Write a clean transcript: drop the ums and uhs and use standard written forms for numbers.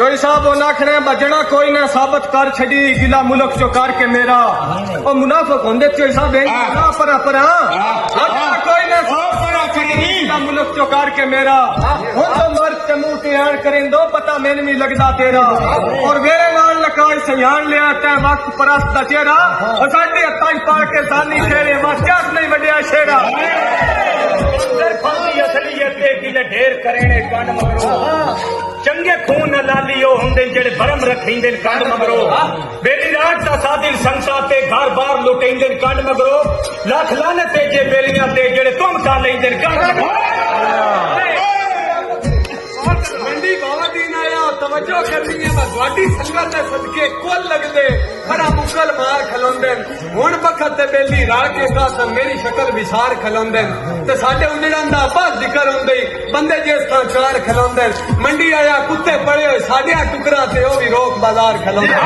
चोई साहब वो नाखने बजना कोई ना साबित कर छड़ी गिला मुल्क चो करके मेरा ओ मुनाफिक होंदे चोई साहब ना पर कोई ना गिला मुल्क चो करके मेरा हुन तो मर ते मुंह ते आन करें दो पता मैंने नहीं लगदा तेरा और मेरे नाल लकाई सयान लिया तै वक्त परस्त दा चेहरा और साडे हत्थां च पा के सानी तेरे वास्ते नहीं वड्या शेरा ढेर करेने कंड मगरो चंगे खून लाली ओ हुंदे जेड़े भरम रखींदे कंड मगरो बेली रात दा सादिल संसा ते घर बार लुटेंदे कंड मगरो लख लानत ते जे बेलियां ते जेड़े तुम का लेंदे कंड मगरो मंडी बावा दिन आया तवज्जो करनी है बस वाडी संगत दे सदके कोल लगदे खड़ा मुकल मार खलोंदे हुन बखत ते बेली रात के साथ मेरी शक्ल विसार खलोंदे ते साडे उजड़ां दा बस जिक्र हुंदे बंदे जिस तां चार खलोंदे मंडी आया कुत्ते पड़े होए साडे टुकड़ा ते ओ भी रोक बाजार खलोंदे